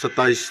27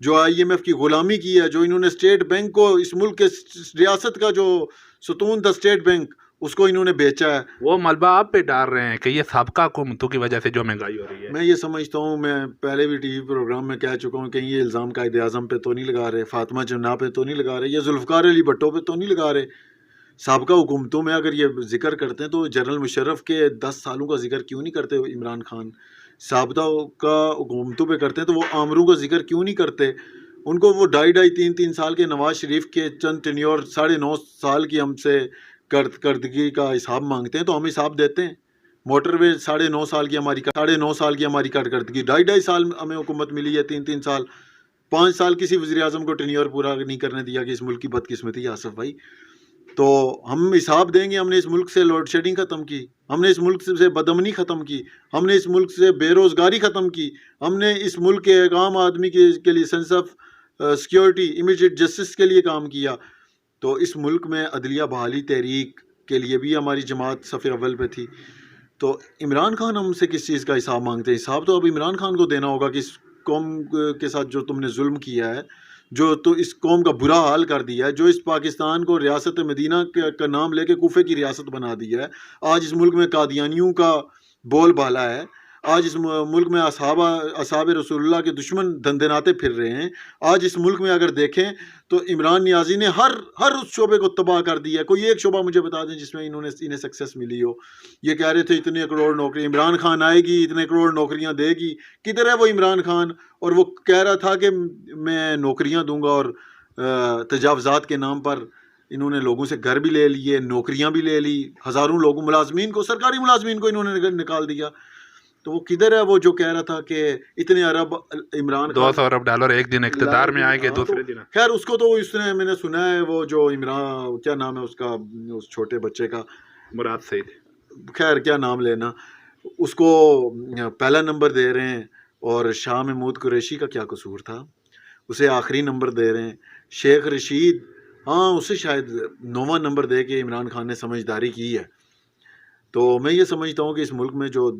جو IMF کی غلامی کی ہے، جو انہوں نے اسٹیٹ بینک کو، اس ملک کے ریاست کا جو ستون تھا اسٹیٹ بینک، اس کو انہوں نے بیچا ہے. وہ ملبہ آپ پہ ڈال رہے ہیں کہ یہ سابقہ حکومتوں کی وجہ سے جو مہنگائی ہو رہی ہے. میں یہ سمجھتا ہوں، میں پہلے بھی ٹی وی پروگرام میں کہہ چکا ہوں کہ یہ الزام قائد اعظم پہ تو نہیں لگا رہے، فاطمہ جناح پہ تو نہیں لگا رہے، یہ ذوالفقار علی بھٹو پہ تو نہیں لگا رہے. سابقہ حکومتوں میں اگر یہ ذکر کرتے ہیں تو جنرل مشرف کے 10 سالوں کا ذکر کیوں نہیں کرتے عمران خان؟ سابقہ کا حکومتوں پہ کرتے ہیں تو وہ آمروں کا ذکر کیوں نہیں کرتے؟ ان کو وہ 2.5-3 سال کے نواز شریف کے چند ٹینیور 9.5 سال کی ہم سے کردگی کا حساب مانگتے ہیں تو ہم حساب دیتے ہیں. موٹر وے 9.5 سال کی ہماری کارکردگی، 2.5 سال ہمیں حکومت ملی ہے، 3 سال 5 سال کسی وزیر اعظم کو ٹینیور پورا نہیں کرنے دیا کہ اس ملک کی بدقسمتی ہے آصف بھائی. تو ہم حساب دیں گے. ہم نے اس ملک سے لوڈ شیڈنگ ختم کی، ہم نے اس ملک سے بدامنی ختم کی، ہم نے اس ملک سے بے روزگاری ختم کی، ہم نے اس ملک کے ایک عام آدمی کے لیے sense of security, immediate justice کے لیے کام کیا. تو اس ملک میں عدلیہ بحالی تحریک کے لیے بھی ہماری جماعت صف اول پہ تھی. تو عمران خان ہم سے کس چیز کا حساب مانگتے ہیں؟ حساب تو اب عمران خان کو دینا ہوگا کہ اس قوم کے ساتھ جو تم نے ظلم کیا ہے، جو تو اس قوم کا برا حال کر دیا ہے، جو اس پاکستان کو ریاست مدینہ کا نام لے کے کوفے کی ریاست بنا دیا ہے. آج اس ملک میں قادیانیوں کا بول بالا ہے. آج اس ملک میں اصحاب رسول اللہ کے دشمن دندناتے پھر رہے ہیں. آج اس ملک میں اگر دیکھیں تو عمران نیازی نے ہر اس شعبے کو تباہ کر دیا ہے. کوئی ایک شعبہ مجھے بتا دیں جس میں انہیں سکسیس ملی ہو. یہ کہہ رہے تھے اتنے کروڑ نوکری عمران خان آئے گی، اتنے کروڑ نوکریاں دے گی. کدھر ہے وہ عمران خان؟ اور وہ کہہ رہا تھا کہ میں نوکریاں دوں گا، اور تجاوزات کے نام پر انہوں نے لوگوں سے گھر بھی لے لیے، نوکریاں بھی لے لی، ہزاروں لوگوں ملازمین کو، سرکاری ملازمین کو انہوں نے نکال دیا. تو وہ کدھر ہے وہ جو کہہ رہا تھا کہ اتنے ارب عمران خان $200 ارب ایک دن اقتدار میں آئیں گے، دوسرے دن. خیر اس کو تو میں نے سنا ہے، وہ جو عمران کیا نام ہے اس کا، اس چھوٹے بچے کا، مراد سعید، خیر کیا نام لینا، اس کو پہلا نمبر دے رہے ہیں. اور شاہ محمود قریشی کا کیا قصور تھا؟ اسے آخری نمبر دے رہے ہیں. شیخ رشید، ہاں اسے شاید 9واں نمبر دے کے عمران خان نے سمجھداری کی ہے. تو میں یہ سمجھتا ہوں کہ اس ملک میں جو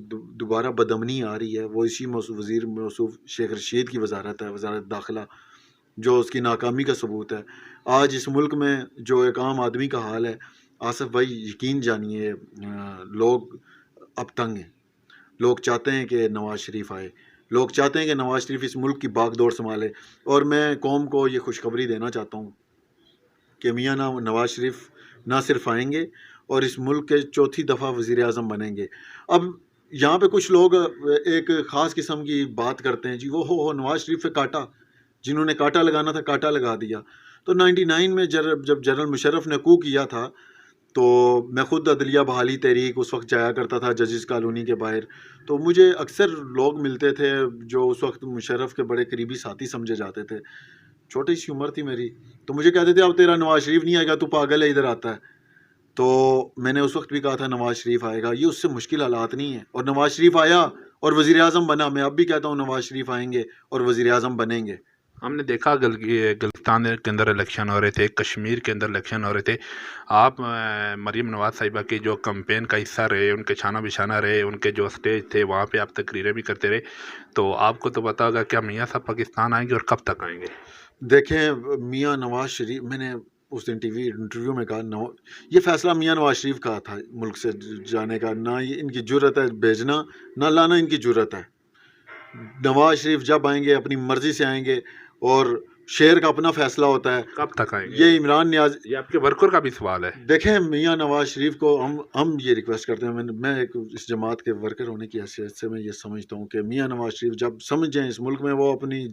دوبارہ بدامنی آ رہی ہے وہ اسی وزیر موصوف شیخ رشید کی وزارت ہے، وزارت داخلہ، جو اس کی ناکامی کا ثبوت ہے. آج اس ملک میں جو ایک عام آدمی کا حال ہے آصف بھائی، یقین جانیے لوگ اب تنگ ہیں. لوگ چاہتے ہیں کہ نواز شریف آئے، لوگ چاہتے ہیں کہ نواز شریف اس ملک کی باغ دوڑ سنبھالے. اور میں قوم کو یہ خوشخبری دینا چاہتا ہوں کہ میاں نواز شریف نہ صرف آئیں گے اور اس ملک کے 4تھی دفعہ وزیر اعظم بنیں گے. اب یہاں پہ کچھ لوگ ایک خاص قسم کی بات کرتے ہیں، جی وہ ہو نواز شریف پہ کاٹا، جنہوں نے کاٹا لگانا تھا کاٹا لگا دیا. تو 99 میں جب جنرل مشرف نے کو کیا تھا تو میں خود عدلیہ بحالی تحریک اس وقت جایا کرتا تھا ججز کالونی کے باہر. تو مجھے اکثر لوگ ملتے تھے جو اس وقت مشرف کے بڑے قریبی ساتھی سمجھے جاتے تھے. چھوٹی سی عمر تھی میری، تو مجھے کہتے تھے اب تیرا نواز شریف نہیں آئے گا، تو پاگل ہے ادھر آتا ہے. تو میں نے اس وقت بھی کہا تھا نواز شریف آئے گا. یہ اس سے مشکل حالات نہیں ہیں، اور نواز شریف آیا اور وزیر اعظم بنا. میں اب بھی کہتا ہوں نواز شریف آئیں گے اور وزیر اعظم بنیں گے. ہم نے دیکھا گلگستان کے اندر الیکشن ہو رہے تھے، کشمیر کے اندر الیکشن ہو رہے تھے. آپ مریم نواز صاحبہ کی جو کمپین کا حصہ رہے، ان کے چھانہ بچھانہ رہے، ان کے جو سٹیج تھے وہاں پہ آپ تقریریں بھی کرتے رہے. تو آپ کو تو پتا ہوگا کیا میاں صاحب پاکستان آئیں گے اور کب تک آئیں گے؟ دیکھیں میاں نواز شریف، میں نے اس دن ٹی وی انٹرویو میں کہا یہ فیصلہ میاں نواز شریف کا تھا ملک سے جانے کا، نہ یہ ان کی جرت ہے بھیجنا، نہ لانا ان کی جرت ہے. نواز شریف جب آئیں گے اپنی مرضی سے آئیں گے، اور شہر کا اپنا فیصلہ ہوتا ہے. کب تک آئیں گے؟ یہ عمران نیاز، یہ آپ کے ورکر کا بھی سوال ہے. دیکھیں میاں نواز شریف کو ہم یہ ریکویسٹ کرتے ہیں. میں ایک اس جماعت کے ورکر ہونے کی حیثیت سے میں یہ سمجھتا ہوں کہ میاں نواز شریف جب سمجھیں اس ملک میں وہ اپنی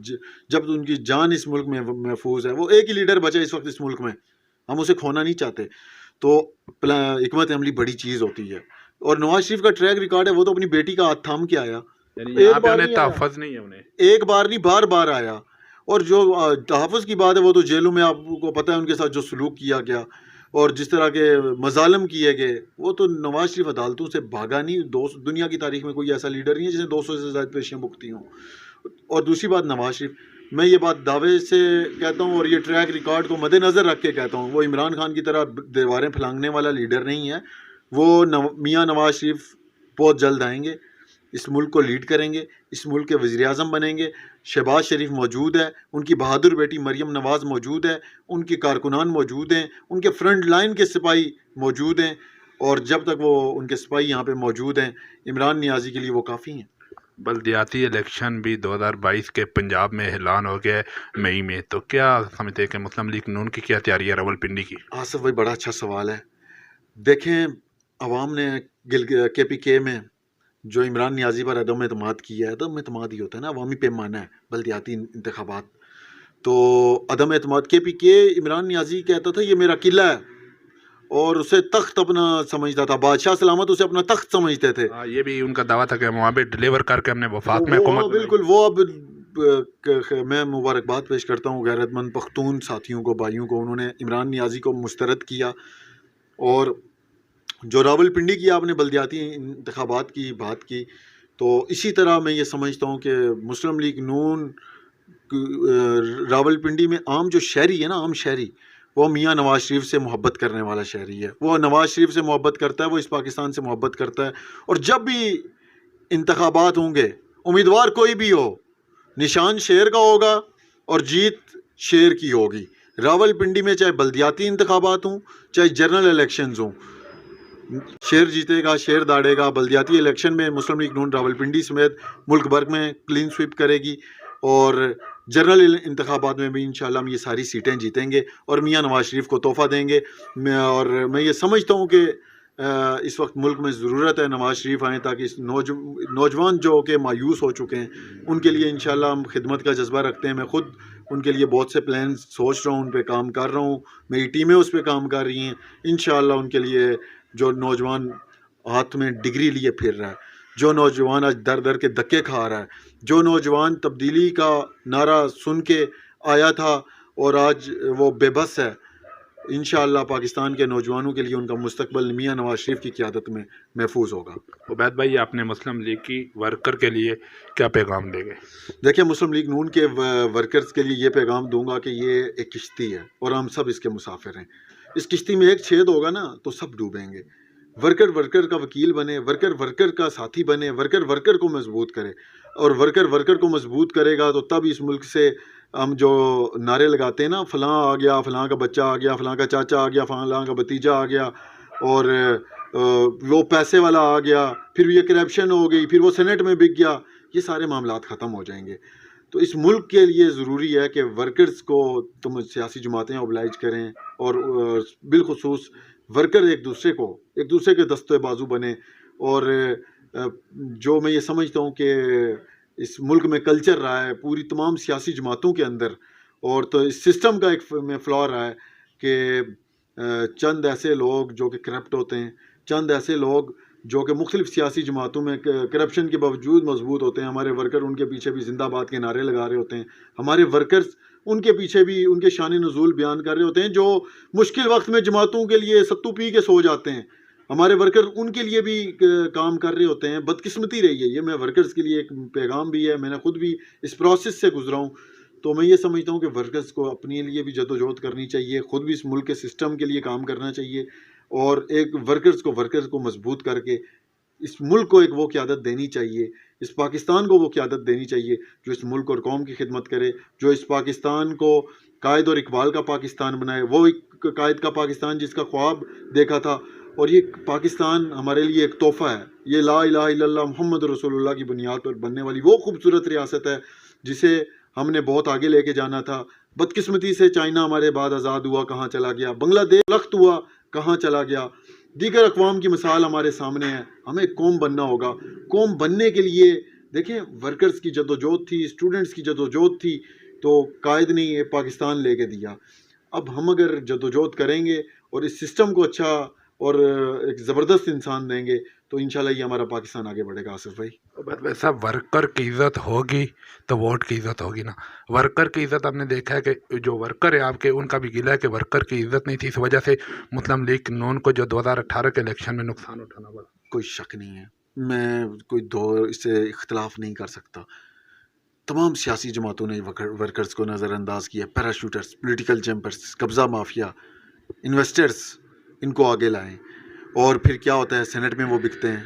جب ان کی جان اس ملک میں محفوظ ہے، وہ ایک ہی لیڈر بچے اس وقت اس ملک میں، ہم اسے کھونا نہیں چاہتے. تو حکمت عملی بڑی چیز ہوتی ہے، اور نواز شریف کا ٹریک ریکارڈ ہے، وہ تو اپنی بیٹی کا ہاتھ تھام کے آیا، ایک بار تحفظ نہیں ہے انہیں، ایک بار نہیں بار بار آیا. اور جو تحفظ کی بات ہے وہ تو جیلوں میں آپ کو پتہ ہے ان کے ساتھ جو سلوک کیا گیا اور جس طرح کے مظالم کیے گئے، وہ تو نواز شریف عدالتوں سے بھاگا نہیں. دنیا کی تاریخ میں کوئی ایسا لیڈر نہیں ہے جس نے 200 سے زائد پیشیاں بھگتی ہوں. اور دوسری بات نواز شریف، میں یہ بات دعوے سے کہتا ہوں اور یہ ٹریک ریکارڈ کو مد نظر رکھ کے کہتا ہوں، وہ عمران خان کی طرح دیواریں پھلانگنے والا لیڈر نہیں ہے. وہ میاں نواز شریف بہت جلد آئیں گے، اس ملک کو لیڈ کریں گے، اس ملک کے وزیر اعظم بنیں گے۔ شہباز شریف موجود ہے، ان کی بہادر بیٹی مریم نواز موجود ہے، ان کی کارکنان موجود ہیں، ان کے فرنٹ لائن کے سپاہی موجود ہیں، اور جب تک وہ ان کے سپاہی یہاں پہ موجود ہیں، عمران نیازی کے لیے وہ کافی ہیں۔ بلدیاتی الیکشن بھی 2022 کے پنجاب میں اعلان ہو گیا ہے مئی میں، تو کیا سمجھتے ہیں کہ مسلم لیگ نون کی کیا تیاری ہے راولپنڈی کی؟ آصف بھائی بڑا اچھا سوال ہے۔ دیکھیں، عوام نے کے پی کے میں جو عمران نیازی پر عدم اعتماد کیا ہے، عدم اعتماد ہی ہوتا ہے نا، عوامی پیمانہ ہے بلدیاتی انتخابات، تو عدم اعتماد کے پی کے عمران نیازی کہتا تھا یہ میرا قلعہ ہے، اور اسے تخت اپنا سمجھتا تھا، بادشاہ سلامت اسے اپنا تخت سمجھتے تھے۔ یہ بھی ان کا دعویٰ تھا کہ ہم وہاں پہ ڈلیور کر کے ہم نے وفات میں حکومت بنائی۔ بالکل، وہ اب میں مبارکباد پیش کرتا ہوں غیرت مند پختون ساتھیوں کو، بھائیوں کو، انہوں نے عمران نیازی کو مسترد کیا۔ اور جو راولپنڈی کی آپ نے بلدیاتی انتخابات کی بات کی، تو اسی طرح میں یہ سمجھتا ہوں کہ مسلم لیگ نون راولپنڈی میں عام جو شہری ہے نا، عام شہری، وہ میاں نواز شریف سے محبت کرنے والا شہری ہے، وہ نواز شریف سے محبت کرتا ہے، وہ اس پاکستان سے محبت کرتا ہے، اور جب بھی انتخابات ہوں گے، امیدوار کوئی بھی ہو، نشان شیر کا ہوگا اور جیت شیر کی ہوگی۔ راولپنڈی میں چاہے بلدیاتی انتخابات ہوں، چاہے جنرل الیکشنز ہوں، شیر جیتے گا، شیر داڑے گا۔ بلدیاتی الیکشن میں مسلم لیگ نون راولپنڈی سمیت ملک بھر میں کلین سویپ کرے گی، اور جنرل انتخابات میں بھی انشاءاللہ ہم یہ ساری سیٹیں جیتیں گے اور میاں نواز شریف کو تحفہ دیں گے۔ اور میں یہ سمجھتا ہوں کہ اس وقت ملک میں ضرورت ہے نواز شریف آئیں، تاکہ اس نوجوان جو کہ مایوس ہو چکے ہیں ان کے لیے انشاءاللہ ہم خدمت کا جذبہ رکھتے ہیں۔ میں خود ان کے لیے بہت سے پلانز سوچ رہا ہوں، ان پہ کام کر رہا ہوں، میری ٹیمیں اس پہ کام کر رہی ہیں۔ انشاءاللہ ان کے لیے جو نوجوان ہاتھ میں ڈگری لیے پھر رہا ہے، جو نوجوان آج در در کے دھکے کھا رہا ہے، جو نوجوان تبدیلی کا نعرہ سن کے آیا تھا اور آج وہ بے بس ہے، انشاءاللہ پاکستان کے نوجوانوں کے لیے ان کا مستقبل میاں نواز شریف کی قیادت میں محفوظ ہوگا۔ عبید بھائی، آپ نے مسلم لیگ کی ورکر کے لیے کیا پیغام دیں گے؟ دیکھیں، مسلم لیگ نون کے ورکرز کے لیے یہ پیغام دوں گا کہ یہ ایک کشتی ہے اور ہم سب اس کے مسافر ہیں۔ اس کشتی میں ایک چھید ہوگا نا تو سب ڈوبیں گے۔ ورکر ورکر کا وکیل بنے، ورکر ورکر کا ساتھی بنے، ورکر ورکر کو مضبوط کرے، اور ورکر ورکر کو مضبوط کرے گا تو تب اس ملک سے ہم جو نعرے لگاتے ہیں نا، فلاں آ گیا، فلاں کا بچہ آ گیا، فلاں کا چاچا آ گیا، فلاں کا بھتیجا آ گیا، اور وہ پیسے والا آ گیا، پھر یہ کرپشن ہو گئی، پھر وہ سینٹ میں بک گیا، یہ سارے معاملات ختم ہو جائیں گے۔ تو اس ملک کے لیے ضروری ہے کہ ورکرز کو تم سیاسی جماعتیں اوبلائج کریں، اور بالخصوص ورکر ایک دوسرے کے دستے بازو بنے۔ اور جو میں یہ سمجھتا ہوں کہ اس ملک میں کلچر رہا ہے پوری تمام سیاسی جماعتوں کے اندر، اور تو اس سسٹم کا ایک میں فلا رہا ہے کہ چند ایسے لوگ جو کہ کرپٹ ہوتے ہیں، چند ایسے لوگ جو کہ مختلف سیاسی جماعتوں میں کرپشن کے باوجود مضبوط ہوتے ہیں، ہمارے ورکر ان کے پیچھے بھی زندہ باد کے نعرے لگا رہے ہوتے ہیں، ہمارے ورکرز ان کے پیچھے بھی ان کے شان نزول بیان کر رہے ہوتے ہیں، جو مشکل وقت میں جماعتوں کے لیے ستو پی کے سو جاتے ہیں، ہمارے ورکر ان کے لیے بھی کام کر رہے ہوتے ہیں۔ بدقسمتی رہی ہے یہ، میں ورکرز کے لیے ایک پیغام بھی ہے، میں نے خود بھی اس پروسیس سے گزرا ہوں، تو میں یہ سمجھتا ہوں کہ ورکرز کو اپنے لیے بھی جدوجہد کرنی چاہیے، خود بھی اس ملک کے سسٹم کے لیے کام کرنا چاہیے، اور ایک ورکرز کو مضبوط کر کے اس ملک کو ایک وہ قیادت دینی چاہیے، اس پاکستان کو وہ قیادت دینی چاہیے جو اس ملک اور قوم کی خدمت کرے، جو اس پاکستان کو قائد اور اقبال کا پاکستان بنائے، وہ ایک قائد کا پاکستان جس کا خواب دیکھا تھا۔ اور یہ پاکستان ہمارے لیے ایک تحفہ ہے، یہ لا الہ الا اللہ محمد رسول اللہ کی بنیاد پر بننے والی وہ خوبصورت ریاست ہے جسے ہم نے بہت آگے لے کے جانا تھا۔ بدقسمتی سے چائنا ہمارے بعد آزاد ہوا، کہاں چلا گیا، بنگلہ دیش لخت ہوا، کہاں چلا گیا، دیگر اقوام کی مثال ہمارے سامنے ہے۔ ہمیں ایک قوم بننا ہوگا، قوم بننے کے لیے دیکھیں ورکرز کی جدوجہد تھی، اسٹوڈنٹس کی جدوجہد تھی، تو قائد نے یہ پاکستان لے کے دیا۔ اب ہم اگر جدوجہد کریں گے اور اس سسٹم کو اچھا اور ایک زبردست انسان دیں گے تو انشاءاللہ یہ ہمارا پاکستان آگے بڑھے گا۔ آصف بھائی، ویسا ورکر کی عزت ہوگی تو ووٹ کی عزت ہوگی نا۔ ورکر کی عزت آپ نے دیکھا ہے کہ جو ورکر ہے آپ کے، ان کا بھی گلہ ہے کہ ورکر کی عزت نہیں تھی، اس وجہ سے مسلم لیگ نون کو جو 2018 کے الیکشن میں نقصان اٹھانا پڑا۔ کوئی شک نہیں ہے، میں اس سے اختلاف نہیں کر سکتا۔ تمام سیاسی جماعتوں نے ورکرز کو نظر انداز کیا، پیراشوٹرز، پولیٹیکل چیمبرز، قبضہ مافیا، انویسٹرز، ان کو آگے لائیں، اور پھر کیا ہوتا ہے، سینٹ میں وہ بکتے ہیں،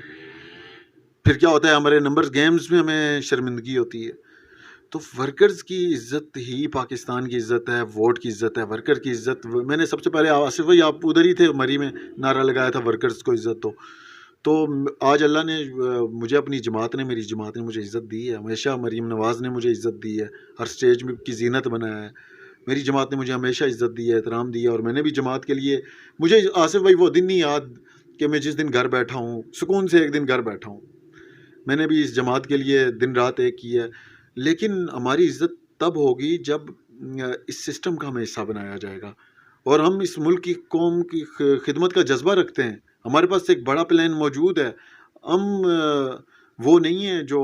پھر کیا ہوتا ہے ہمارے نمبرز گیمز میں ہمیں شرمندگی ہوتی ہے. تو ورکرز کی عزت ہی پاکستان کی عزت ہے, ووٹ کی عزت ہے, ورکر کی عزت. میں نے سب سے پہلے آصف بھائی آپ ادھر ہی تھے مری میں نعرہ لگایا تھا ورکرز کو عزت دو. تو آج اللہ نے مجھے اپنی جماعت نے میری جماعت نے مجھے عزت دی ہے. ہمیشہ مریم نواز نے مجھے عزت دی ہے, ہر سٹیج میں کی زینت بنایا ہے. میری جماعت نے مجھے ہمیشہ عزت دی ہے, احترام دیا, اور میں نے بھی جماعت کے لیے, مجھے آصف بھائی وہ دن نہیں یاد کہ میں جس دن گھر بیٹھا ہوں سکون سے ایک دن گھر بیٹھا ہوں. میں نے بھی اس جماعت کے لیے دن رات ایک کی ہے. لیکن ہماری عزت تب ہوگی جب اس سسٹم کا ہمیں حصہ بنایا جائے گا, اور ہم اس ملک کی قوم کی خدمت کا جذبہ رکھتے ہیں. ہمارے پاس ایک بڑا پلان موجود ہے. ہم وہ نہیں ہیں جو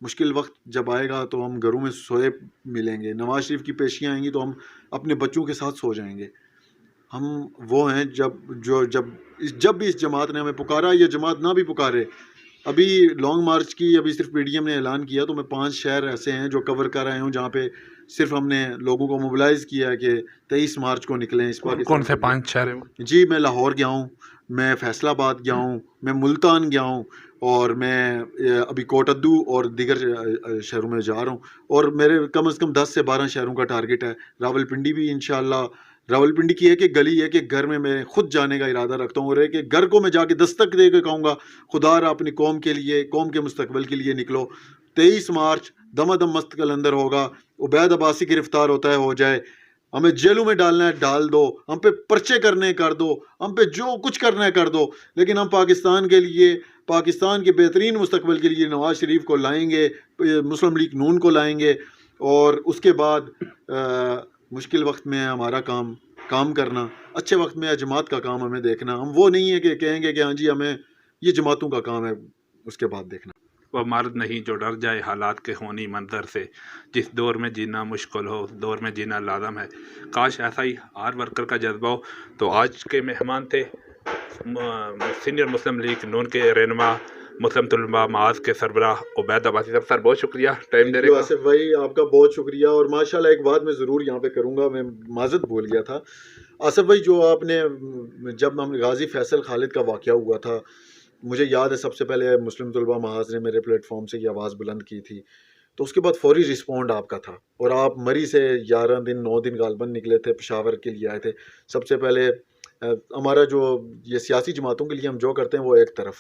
مشکل وقت جب آئے گا تو ہم گھروں میں سوئے ملیں گے, نواز شریف کی پیشیاں آئیں گی تو ہم اپنے بچوں کے ساتھ سو جائیں گے. ہم وہ ہیں جب بھی اس جماعت نے ہمیں پکارا, یہ جماعت نہ بھی پکارے. ابھی لانگ مارچ کی ابھی صرف پی ڈی ایم نے اعلان کیا, تو میں 5 شہر ایسے ہیں جو کور کر رہے ہوں جہاں پہ صرف ہم نے لوگوں کو موبلائز کیا ہے کہ 23 مارچ کو نکلیں اس پاکستان. کون سے 5 شہر ہیں؟ جی میں لاہور گیا ہوں, میں فیصل آباد گیا ہوں, میں ملتان گیا ہوں, اور میں ابھی کوٹ ادو اور دیگر شہروں میں جا رہا ہوں. اور میرے کم از کم 10 سے 12 شہروں کا ٹارگٹ ہے. راولپنڈی بھی انشاءاللہ. راولپنڈی کی ایک ایک گلی, ایک ایک گھر میں میں خود جانے کا ارادہ رکھتا ہوں, اور ایک ایک گھر کو میں جا کے دستک دے کے کہوں گا خدا را اپنی قوم کے لیے, قوم کے مستقبل کے لیے نکلو. 23 مارچ دم دم مست کلندر ہوگا. عبید عباسی گرفتار ہوتا ہے ہو جائے, ہمیں جیلوں میں ڈالنا ہے ڈال دو, ہم پہ پرچے کرنے کر دو, ہم پہ جو کچھ کرنا ہے کر دو, لیکن ہم پاکستان کے لیے, پاکستان کے بہترین مستقبل کے لیے نواز شریف کو لائیں گے, مسلم لیگ نون کو لائیں گے. اور اس کے بعد مشکل وقت میں ہمارا کام کرنا, اچھے وقت میں جماعت کا کام ہمیں دیکھنا. ہم وہ نہیں ہے کہ کہیں گے کہ ہاں جی ہمیں یہ جماعتوں کا کام ہے, اس کے بعد دیکھنا. وہ مرد نہیں جو ڈر جائے حالات کے ہونی منظر سے, جس دور میں جینا مشکل ہو اس دور میں جینا لازم ہے. کاش ایسا ہی ہر ورکر کا جذبہ ہو. تو آج کے مہمان تھے سینئر مسلم لیگ نون کے رہنما مسلم طلباء معاذ کے سربراہ عبید عباسی صاحب. سر بہت شکریہ ٹائم دینے کا. آصف بھائی آپ کا بہت شکریہ. اور ماشاءاللہ ایک بات میں ضرور یہاں پہ کروں گا, میں معذرت بھول گیا تھا. آصف بھائی جو آپ نے جب ہم غازی فیصل خالد کا واقعہ ہوا تھا, مجھے یاد ہے سب سے پہلے مسلم طلباء محاذ نے میرے پلیٹ فارم سے یہ آواز بلند کی تھی, تو اس کے بعد فوری رسپونڈ آپ کا تھا, اور آپ مری سے 11 دن 9 دن غالباً نکلے تھے, پشاور کے لیے آئے تھے. سب سے پہلے ہمارا جو یہ سیاسی جماعتوں کے لیے ہم جو کرتے ہیں وہ ایک طرف,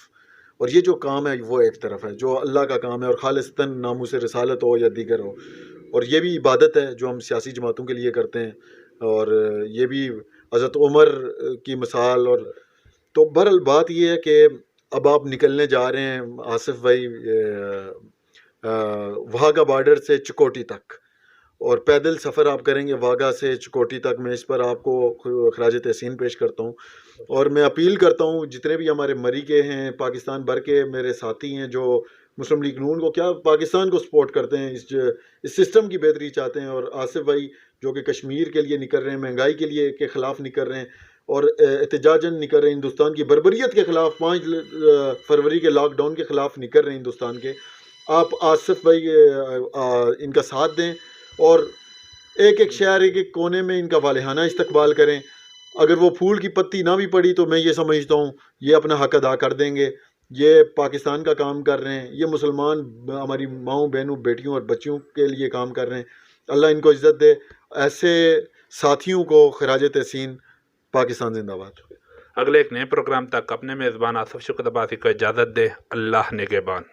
اور یہ جو کام ہے وہ ایک طرف ہے جو اللہ کا کام ہے, اور خالصتاً ناموس رسالت ہو یا دیگر ہو, اور یہ بھی عبادت ہے جو ہم سیاسی جماعتوں کے لیے کرتے ہیں, اور یہ بھی حضرت عمر کی مثال. اور تو بہرحال بات یہ ہے کہ اب آپ نکلنے جا رہے ہیں آصف بھائی واگا بارڈر سے چکوٹی تک, اور پیدل سفر آپ کریں گے واگا سے چکوٹی تک. میں اس پر آپ کو خراج تحسین پیش کرتا ہوں, اور میں اپیل کرتا ہوں جتنے بھی ہمارے مری کے ہیں, پاکستان بھر کے میرے ساتھی ہیں جو مسلم لیگ نون کو کیا پاکستان کو سپورٹ کرتے ہیں, اس سسٹم کی بہتری چاہتے ہیں, اور آصف بھائی جو کہ کشمیر کے لیے نکل رہے ہیں, مہنگائی کے لیے کے خلاف نکل رہے ہیں, اور احتجاجاً نکل رہے ہیں ہندوستان کی بربریت کے خلاف, 5 فروری کے لاک ڈاؤن کے خلاف نکل رہے ہیں ہندوستان کے. آپ آصف بھائی ان کا ساتھ دیں, اور ایک ایک شہر ایک ایک کونے میں ان کا والہانہ استقبال کریں. اگر وہ پھول کی پتی نہ بھی پڑی تو میں یہ سمجھتا ہوں یہ اپنا حق ادا کر دیں گے. یہ پاکستان کا کام کر رہے ہیں, یہ مسلمان ہماری ماؤں بہنوں بیٹیوں اور بچیوں کے لیے کام کر رہے ہیں. اللہ ان کو عزت دے. ایسے ساتھیوں کو خراج تحسین. پاکستان زندہ باد. اگلے ایک نئے پروگرام تک اپنے میزبان آصف شکر عباسی کو اجازت دے. اللہ نگہبان.